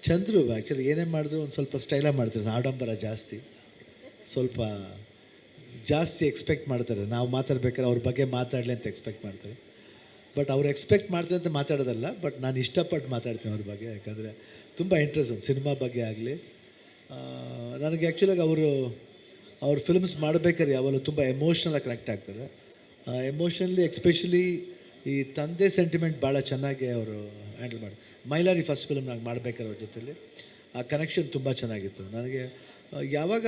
Chandru actually ಏನೇ ಮಾಡಿದ್ರು ಒಂದು ಸ್ವಲ್ಪ ಸ್ಟೈಲಾಗಿ ಮಾಡ್ತಾರೆ, ಆಡಂಬರ ಜಾಸ್ತಿ, ಸ್ವಲ್ಪ ಜಾಸ್ತಿ ಎಕ್ಸ್ಪೆಕ್ಟ್ ಮಾಡ್ತಾರೆ. ನಾವು ಮಾತಾಡ್ಬೇಕಾದ್ರೆ ಅವ್ರ ಬಗ್ಗೆ ಮಾತಾಡಲಿ ಅಂತ ಎಕ್ಸ್ಪೆಕ್ಟ್ ಮಾಡ್ತಾರೆ. ಬಟ್ ಅವ್ರು ಎಕ್ಸ್ಪೆಕ್ಟ್ ಮಾಡ್ತಾರೆ ಅಂತ ಮಾತಾಡೋದಲ್ಲ, ಬಟ್ ನಾನು ಇಷ್ಟಪಟ್ಟು ಮಾತಾಡ್ತೀನಿ ಅವ್ರ ಬಗ್ಗೆ. ಯಾಕಂದರೆ ತುಂಬ ಇಂಟ್ರೆಸ್ಟ್ ಒಂದು ಸಿನಿಮಾ ಬಗ್ಗೆ ಆಗಲಿ. ನನಗೆ ಆ್ಯಕ್ಚುಲಾಗಿ ಅವ್ರ ಫಿಲ್ಮ್ಸ್ ಮಾಡಬೇಕಾದ್ರೆ ಯಾವಾಗಲೂ ತುಂಬ ಎಮೋಷ್ನಲಾಗಿ ಕನೆಕ್ಟ್ ಆಗ್ತಾರೆ. ಎಮೋಷ್ನಲಿ ಎಕ್ಸ್ಪೆಷಲಿ ಈ ತಂದೆ ಸೆಂಟಿಮೆಂಟ್ ಭಾಳ ಚೆನ್ನಾಗಿ ಅವರು ಹ್ಯಾಂಡಲ್ ಮಾಡಿ. ಮೈಲಾರಿ ಫಸ್ಟ್ ಫಿಲ್ಮ್ ನಾನು ಮಾಡ್ಬೇಕಾದ್ರೆ ಅವ್ರ ಜೊತೆಲಿ ಆ ಕನೆಕ್ಷನ್ ತುಂಬ ಚೆನ್ನಾಗಿತ್ತು ನನಗೆ. ಯಾವಾಗ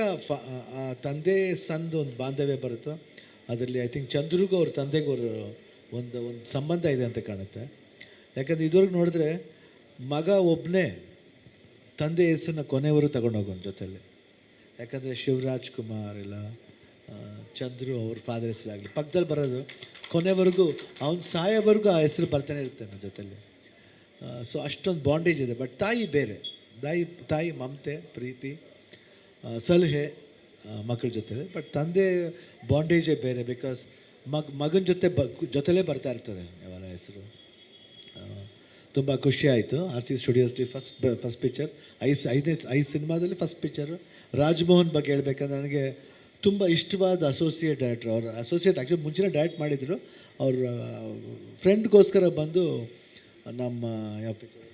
ಆ ತಂದೆ ಸಣ್ಣದು ಒಂದು ಬಾಂಧವ್ಯ ಬರುತ್ತೋ ಅದರಲ್ಲಿ ಐ ಥಿಂಕ್ ಚಂದ್ರಿಗೂ ಅವ್ರ ತಂದೆಗೂ ಅವರು ಒಂದು ಸಂಬಂಧ ಇದೆ ಅಂತ ಕಾಣುತ್ತೆ. ಯಾಕಂದರೆ ಇದುವರೆಗೆ ನೋಡಿದ್ರೆ ಮಗ ಒಬ್ಬನೇ ತಂದೆ ಹೆಸರನ್ನ ಕೊನೆವರೆಗೂ ತಗೊಂಡೋಗೋನು ಜೊತೆಯಲ್ಲಿ. ಯಾಕಂದರೆ ಶಿವರಾಜ್ ಕುಮಾರ್ ಇಲ್ಲ ಚಂದ್ರು ಅವ್ರ ಫಾದರ್ ಹೆಸರಾಗಲಿ ಪಕ್ಕದಲ್ಲಿ ಬರೋದು, ಕೊನೆವರೆಗೂ ಅವ್ನು ಸಾಯೋವರೆಗೂ ಆ ಹೆಸರು ಬರ್ತಾನೆ ಇರುತ್ತೆ ನನ್ನ ಜೊತೆಲಿ. ಸೊ ಅಷ್ಟೊಂದು ಬಾಂಡೇಜ್ ಇದೆ. ಬಟ್ ತಾಯಿ ಬೇರೆ, ತಾಯಿ ಮಮತೆ, ಪ್ರೀತಿ, ಸಲಹೆ ಮಕ್ಕಳ ಜೊತೆ. ಬಟ್ ತಂದೆ ಬಾಂಡೇಜೇ ಬೇರೆ. ಬಿಕಾಸ್ ಮಗನ ಜೊತೆಲೇ ಬರ್ತಾ ಇರ್ತಾರೆ ಯಾವಾಗ ಹೆಸರು. ತುಂಬ ಖುಷಿ ಆಯಿತು. ಆರ್ ಸಿ ಸ್ಟುಡಿಯೋಸ್ಲಿ ಫಸ್ಟ್ ಪಿಕ್ಚರ್, ಐದು ಸಿನಿಮಾದಲ್ಲಿ ಫಸ್ಟ್ ಪಿಕ್ಚರು. ರಾಜ್ಮೋಹನ್ ಬಗ್ಗೆ ಹೇಳ್ಬೇಕಂದ್ರೆ ನನಗೆ ತುಂಬ ಇಷ್ಟವಾದ ಅಸೋಸಿಯೇಟ್ ಡೈರೆಕ್ಟ್ರು. ಅವ್ರು ಅಸೋಸಿಯೇಟ್ ಆ್ಯಕ್ಚುಲಿ ಮುಂಚೆನೇ ಡೈರೆಕ್ಟ್ ಮಾಡಿದರು. ಅವ್ರ ಫ್ರೆಂಡ್ಗೋಸ್ಕರ ಬಂದು ನಮ್ಮ ಯಾವ ಪಿಕ್ಚರ್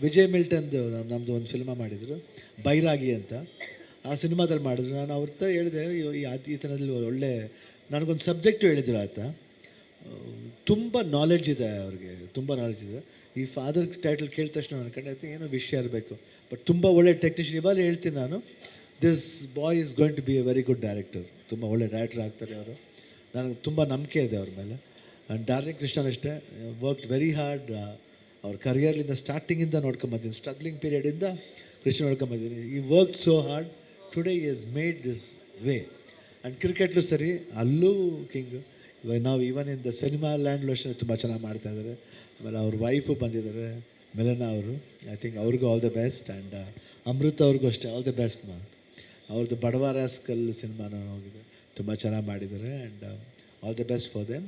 ವಿಜಯ್ ಮಿಲ್ಟನ್ದು ನಮ್ಮದು ಒಂದು ಫಿಲ್ಮ ಮಾಡಿದರು, ಬೈರಾಗಿ ಅಂತ. ಆ ಸಿನಿಮಾದಲ್ಲಿ ಮಾಡಿದ್ರು. ನಾನು ಅವ್ರ ಹೇಳಿದೆ ಈ ಥರದಲ್ಲಿ ಒಳ್ಳೆ ನನಗೊಂದು ಸಬ್ಜೆಕ್ಟು ಹೇಳಿದ್ರು ಆತ. ತುಂಬ ನಾಲೆಡ್ಜ್ ಇದೆ ಅವ್ರಿಗೆ, ತುಂಬ ನಾಲೆಡ್ಜ್ ಇದೆ. ಈ ಫಾದರ್ ಟೈಟಲ್ ಕೇಳಿದ ತಕ್ಷಣ ನನ್ನ ಕಂಡು ಏನೋ ವಿಷಯ ಇರಬೇಕು. ಬಟ್ ತುಂಬ ಒಳ್ಳೆ ಟೆಕ್ನಿಷಿಯನ್. ಇವಾಗ ಹೇಳ್ತೀನಿ ನಾನು, this boy is going to be a very good director. ತುಂಬ ಒಳ್ಳೆ ಡೈರೆಕ್ಟರ್ ಆಗ್ತಾರೆ ಅವರು. ನನಗೆ ತುಂಬ ನಂಬಿಕೆ ಇದೆ ಅವ್ರ ಮೇಲೆ. ಆ್ಯಂಡ್ ಡಾರ್ಲಿಂಗ್ ಕೃಷ್ಣನ್ ಅಷ್ಟೇ, ವರ್ಕ್ಡ್ ವೆರಿ ಹಾರ್ಡ್. ಅವ್ರ ಕರಿಯರ್ಲಿಂದ ಸ್ಟಾರ್ಟಿಂಗಿಂದ ನೋಡ್ಕೊಂಬಂದಿದ್ದೀನಿ, ಸ್ಟ್ರಗ್ಲಿಂಗ್ ಪೀರಿಯಡಿಂದ ಕೃಷ್ಣ ನೋಡ್ಕೊಂಬಂದಿದ್ದೀನಿ. ಈ work so hard, today is made this way. And ಕ್ರಿಕೆಟ್ಲು ಸರಿ, ಅಲ್ಲೂ ಕಿಂಗು. ಇವಾಗ ನಾವು ಈವನ್ ಇನ್ ದ ಸಿನಿಮಾ ಲ್ಯಾಂಡ್ಲು ಅಷ್ಟೇ ತುಂಬ ಚೆನ್ನಾಗಿ ಮಾಡ್ತಾಯಿದ್ದಾರೆ. ಆಮೇಲೆ ಅವ್ರ ವೈಫು ಬಂದಿದ್ದಾರೆ, ಮೆಲನಾ ಅವರು. ಐ ಥಿಂಕ್ ಅವ್ರಿಗೂ ಆಲ್ ದ ಬೆಸ್ಟ್. ಆ್ಯಂಡ್ ಅಮೃತ ಅವ್ರಿಗೂ ಅಷ್ಟೇ ಆಲ್ ದ ಬೆಸ್ಟ್ ಅವ್ರದ್ದು ಬಡವ ರಾಸ್ಕಲ್ ಸಿನಿಮಾನ ಹೋಗಿದೆ, ತುಂಬ ಚೆನ್ನಾಗಿ ಮಾಡಿದ್ದಾರೆ. And all the best for them.